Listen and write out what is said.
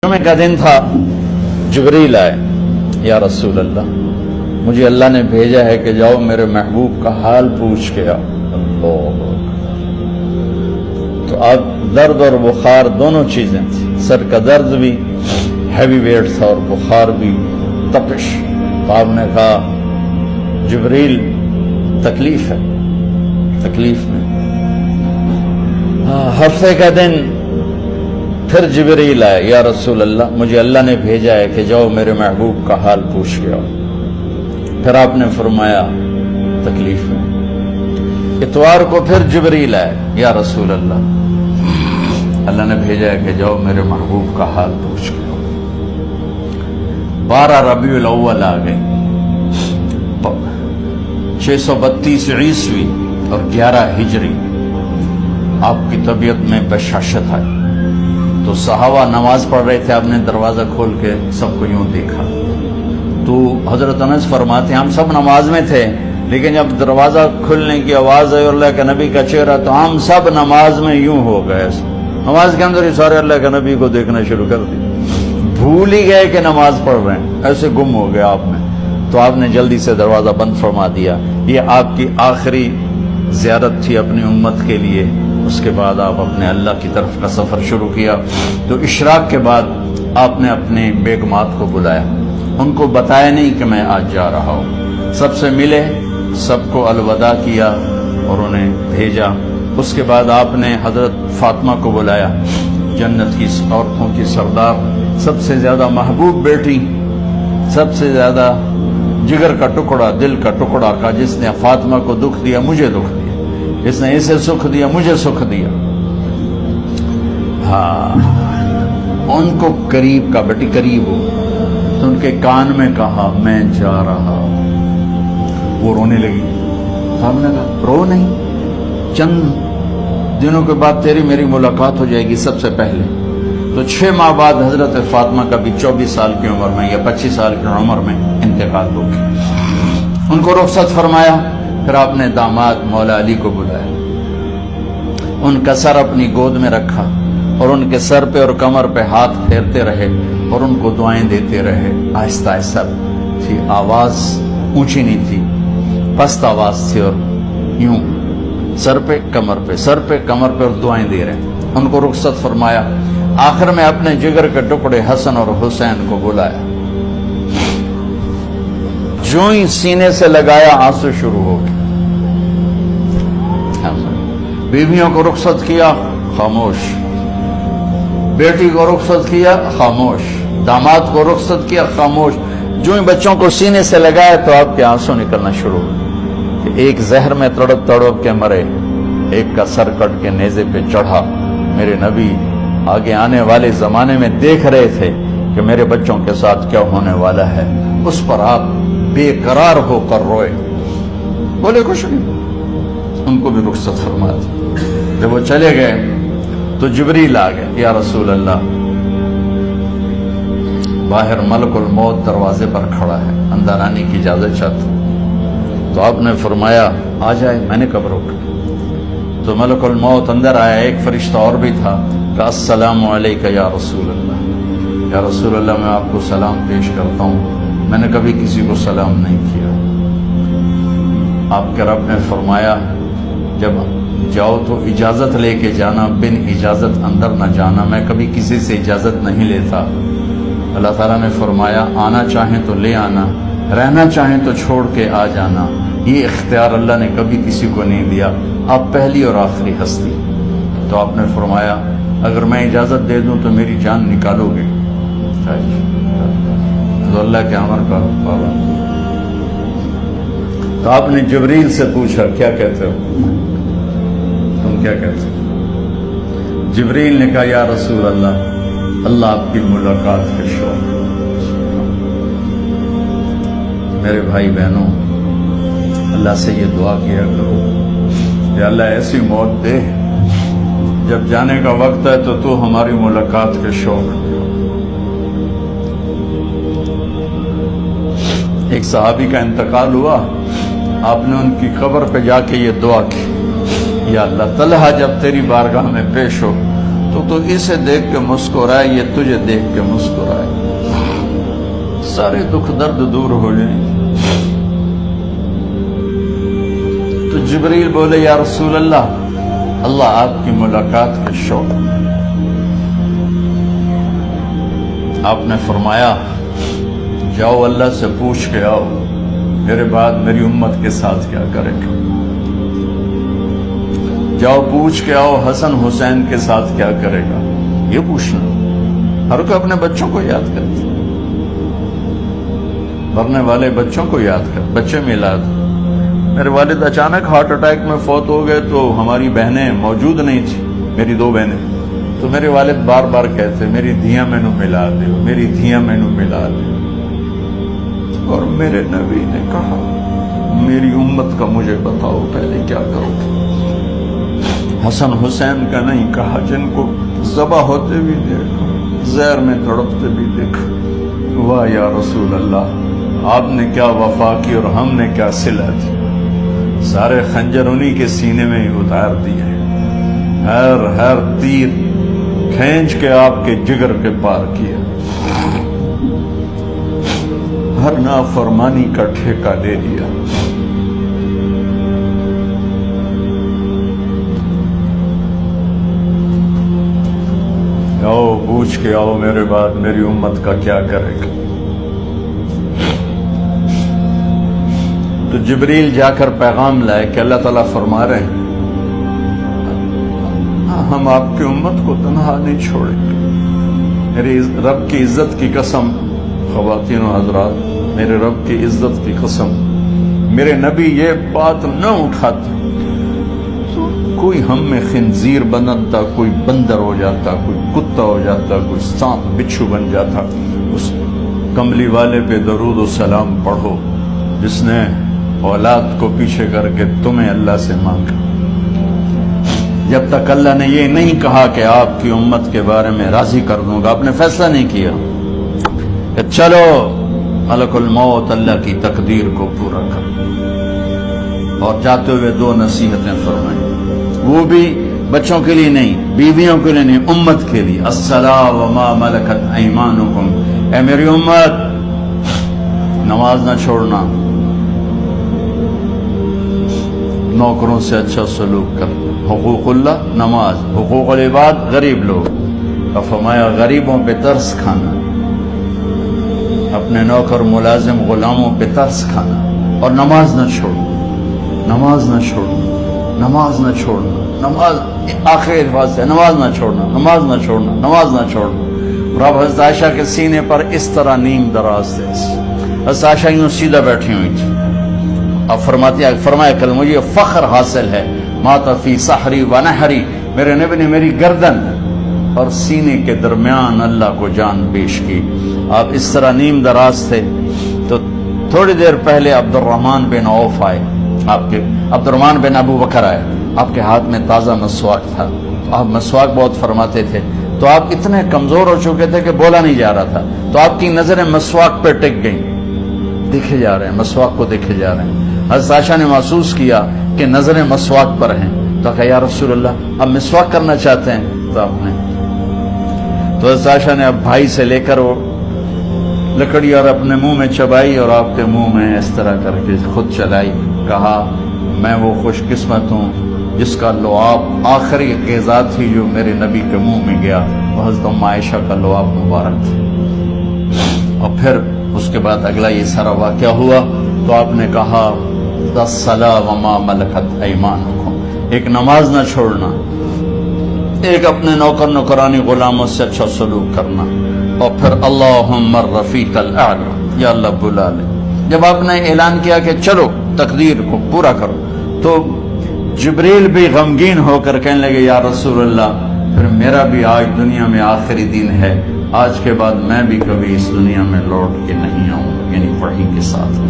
جمعے کا دن تھا، جبریل آئے، یا رسول اللہ مجھے اللہ نے بھیجا ہے کہ جاؤ میرے محبوب کا حال پوچھ کے آؤ۔ تو اب درد اور بخار دونوں چیزیں تھیں، سر کا درد بھی ہیوی ویٹ تھا اور بخار بھی، تپش۔ تو آپ نے کہا جبریل تکلیف ہے، تکلیف میں۔ ہفتے کا دن پھر جبریل آئے، یا رسول اللہ مجھے اللہ نے بھیجا ہے کہ جاؤ میرے محبوب کا حال پوچھ کے آؤ۔ پھر آپ نے فرمایا تکلیف میں۔ اتوار کو پھر جبریل آئے، یا رسول اللہ نے بھیجا ہے کہ جاؤ میرے محبوب کا حال پوچھ کے آؤ۔ 12 ربیع الاول آ گئی، 632 عیسوی اور 11 ہجری۔ آپ کی طبیعت میں بشاشت آئی تو صحابہ نماز پڑھ رہے تھے، آپ نے دروازہ کھول کے سب کو یوں دیکھا تو حضرت انس فرماتے ہیں ہم سب نماز میں تھے، لیکن جب دروازہ کھلنے کی آواز آئی اور اللہ کے نبی کا چہرہ تو ہم سب نماز میں یوں ہو گئے، نماز کے اندر ہی سارے اللہ کے نبی کو دیکھنا شروع کر دی، بھول ہی گئے کہ نماز پڑھ رہے ہیں، ایسے گم ہو گیا آپ میں۔ تو آپ نے جلدی سے دروازہ بند فرما دیا۔ یہ آپ کی آخری زیارت تھی اپنی امت کے لیے، اس کے بعد آپ اپنے اللہ کی طرف کا سفر شروع کیا۔ تو اشراق کے بعد آپ نے اپنے بیگمات کو بلایا، ان کو بتایا نہیں کہ میں آج جا رہا ہوں، سب سے ملے، سب کو الوداع کیا اور انہیں بھیجا۔ اس کے بعد آپ نے حضرت فاطمہ کو بلایا، جنت کی عورتوں کی سردار، سب سے زیادہ محبوب بیٹی، سب سے زیادہ جگر کا ٹکڑا، دل کا ٹکڑا کا، جس نے فاطمہ کو دکھ دیا مجھے دکھ دیا، جس نے اسے سکھ دیا مجھے سکھ دیا۔ ہاں ان کو قریب کا، بیٹی قریب ہو، تو ان کے کان میں کہا میں جا رہا ہوں۔ وہ رونے لگی، ہم نے کہا رو نہیں، چند دنوں کے بعد تیری میری ملاقات ہو جائے گی سب سے پہلے۔ تو 6 ماہ بعد حضرت فاطمہ کا بھی 24 سال کی عمر میں یا 25 سال کی عمر میں انتقال ہو گیا، ان کو رخصت فرمایا۔ پھر آپ نے داماد مولا علی کو بلایا، ان کا سر اپنی گود میں رکھا اور ان کے سر پہ اور کمر پہ ہاتھ پھیرتے رہے اور ان کو دعائیں دیتے رہے۔ آہستہ آہستہ تھی، آواز اونچی نہیں تھی، پست آواز تھی، اور یوں سر پہ کمر پہ، سر پہ کمر پہ، اور دعائیں دے رہے ہیں۔ ان کو رخصت فرمایا۔ آخر میں اپنے جگر کے ٹکڑے حسن اور حسین کو بلایا، جو ہی سینے سے لگایا آنسو شروع ہو گئے۔ بیویوں کو رخصت کیا، خاموش، بیٹی کو رخصت کیا، خاموش، داماد کو رخصت کیا، خاموش۔ جو ہی بچوں کو سینے سے لگایا تو آپ کے آنسو نکلنا شروع ہوئے۔ ایک زہر میں تڑپ تڑپ کے مرے، ایک کا سر کٹ کے نیزے پہ چڑھا۔ میرے نبی آگے آنے والے زمانے میں دیکھ رہے تھے کہ میرے بچوں کے ساتھ کیا ہونے والا ہے، اس پر آپ بے قرار ہو کر روئے، بولے کچھ نہیں۔ ان کو بھی رخصت فرما دی۔ جب وہ چلے گئے تو جبریل آ گئے، یا رسول اللہ باہر ملک الموت دروازے پر کھڑا ہے، اندر آنے کی اجازت چاہتا۔ تو آپ نے فرمایا آ جائے، میں نے کب روکا؟ تو ملک الموت اندر آیا، ایک فرشتہ اور بھی تھا، کہ السلام علیکہ یا رسول اللہ، یا رسول اللہ میں آپ کو سلام پیش کرتا ہوں، میں نے کبھی کسی کو سلام نہیں کیا۔ آپ کے رب نے فرمایا جب جاؤ تو اجازت لے کے جانا، بن اجازت اندر نہ جانا، میں کبھی کسی سے اجازت نہیں لیتا۔ اللہ تعالیٰ نے فرمایا آنا چاہیں تو لے آنا، رہنا چاہیں تو چھوڑ کے آ جانا، یہ اختیار اللہ نے کبھی کسی کو نہیں دیا، آپ پہلی اور آخری ہستی۔ تو آپ نے فرمایا اگر میں اجازت دے دوں تو میری جان نکالو گے؟ تو اللہ کے امر کا پابند۔ تو آپ نے جبریل سے پوچھا کیا کہتے ہو، تم کیا کہتے ہو؟ جبریل نے کہا یا رسول اللہ، اللہ آپ کی ملاقات کے شوق۔ میرے بھائی بہنوں، اللہ سے یہ دعا کیا کرو کہ اللہ ایسی موت دے جب جانے کا وقت ہے تو ہماری ملاقات کے شوق۔ ایک صحابی کا انتقال ہوا، آپ نے ان کی قبر پہ جا کے یہ دعا کی، یا اللہ طلحہ جب تیری بارگاہ میں پیش ہو تو اسے دیکھ کے مسکرائے، یہ تجھے دیکھ کے مسکرائے، سارے دکھ درد دور ہو جائیں۔ تو جبریل بولے یا رسول اللہ آپ کی ملاقات کے شوق۔ آپ نے فرمایا جاؤ اللہ سے پوچھ کے آؤ میرے بعد میری امت کے ساتھ کیا کرے گا، جاؤ پوچھ کے آؤ حسن حسین کے ساتھ کیا کرے گا، یہ پوچھنا۔ ہر کوئی اپنے بچوں کو یاد کرتے، مرنے والے بچوں کو یاد کر، بچے میلاد۔ میرے والد اچانک ہارٹ اٹیک میں فوت ہو گئے تو ہماری بہنیں موجود نہیں تھی، میری 2 بہنیں، تو میرے والد بار بار کہتے میری دھیاں مینو ملا دے، میری دھیاں مینو ملا دے۔ اور میرے نبی نے کہا میری امت کا مجھے بتاؤ پہلے کیا کرو۔ حسن حسین کا نہیں کہا، جن کو ذبح ہوتے بھی دیکھا، زہر میں تڑپتے بھی دیکھا۔ واہ یا رسول اللہ، آپ نے کیا وفا کی اور ہم نے کیا صلہ دی، سارے خنجر انہی کے سینے میں ہی اتار دیے، ہر تیر کھینچ کے آپ کے جگر کے پار کیا، ہر نافرمانی کا ٹھیکہ لے لیا۔ آؤ پوچھ کے آؤ میرے بعد میری امت کا کیا کرے گا۔ تو جبریل جا کر پیغام لائے کہ اللہ تعالیٰ فرما رہے ہیں ہم آپ کی امت کو تنہا نہیں چھوڑیں گے۔ میرے رب کی عزت کی قسم، خواتین و حضرات، میرے رب کی عزت کی قسم، میرے نبی یہ بات نہ اٹھاتے تو کوئی ہم میں خنزیر بنتا، کوئی بندر ہو جاتا، کوئی کتا ہو جاتا، کوئی سانپ بچھو بن جاتا۔ اس کملی والے پہ درود و سلام پڑھو جس نے اولاد کو پیچھے کر کے تمہیں اللہ سے مانگا۔ جب تک اللہ نے یہ نہیں کہا کہ آپ کی امت کے بارے میں راضی کر دوں گا، آپ نے فیصلہ نہیں کیا کہ چلو ملک الموت اللہ کی تقدیر کو پورا کر، اور جاتے ہوئے 2 نصیحتیں فرمائیں، وہ بھی بچوں کے لیے نہیں، بیویوں کے لیے نہیں، امت کے لیے۔ الصلاۃ وما ملکت ایمانکم، اے میری امت نماز نہ چھوڑنا، نوکروں سے اچھا سلوک کر، حقوق اللہ نماز، حقوق العباد غریب لوگ، اور فرمایا غریبوں پہ ترس کھانا، اپنے نوکر ملازم غلاموں پہ ترس کھانا، اور نماز نہ چھوڑنا، نماز نہ چھوڑنا، نماز نہ چھوڑنا، نماز آخر الفاظ ہے، نماز نہ چھوڑنا، نماز نہ چھوڑنا، نماز نہ چھوڑنا۔ اور اب حضرت عائشہ کے سینے پر اس طرح نیم دراز تھے، حضرت عائشہ یوں سیدھا بیٹھی ہوئی تھی، اب فرمایا کل مجھے فخر حاصل ہے، مات فی سحری و نحری، میرے نبی نے میری گردن اور سینے کے درمیان اللہ کو جان پیش کی۔ آپ اس طرح نیم دراز تھے تو تھوڑی دیر پہلے عبد الرحمن بن عوف آئے، عبد الرحمن بن ابو بکر آئے، آپ کے ہاتھ میں تازہ مسواک تھا، آپ مسواک بہت فرماتے تھے، تو آپ اتنے کمزور ہو چکے تھے کہ بولا نہیں جا رہا تھا، تو آپ کی نظریں مسواک پہ ٹک گئیں، دیکھے جا رہے ہیں، مسواک کو دیکھے جا رہے ہیں۔ حضرت عائشہ نے محسوس کیا کہ نظریں مسواک پر ہیں، تو کہا یا رسول اللہ اب مسواک کرنا چاہتے ہیں، تو آپ نے تو حضرت عائشہ نے اب بھائی سے لے کر وہ لکڑی اور اپنے منہ میں چبائی اور آپ کے منہ میں اس طرح کر کے خود چلائی، کہا میں وہ خوش قسمت ہوں جس کا لعاب آخری غذا تھی جو میرے نبی کے منہ میں گیا، وہ حضرت ام عائشہ کا لعاب مبارک تھا۔ اور پھر اس کے بعد اگلا یہ سارا واقعہ ہوا، تو آپ نے کہا الصلاۃ وما ملکت ایمانکم، ایک نماز نہ چھوڑنا، ایک اپنے نوکر نوکرانی غلاموں سے اچھا سلوک کرنا، اور پھر اللہم الرفیق الاعلی، یا اللہ بلا لے۔ جب آپ نے اعلان کیا کہ چلو تقدیر کو پورا کرو، تو جبریل بھی غمگین ہو کر کہنے لگے یا رسول اللہ پھر میرا بھی آج دنیا میں آخری دن ہے، آج کے بعد میں بھی کبھی اس دنیا میں لوٹ کے نہیں آؤں گا، یعنی وحی کے ساتھ۔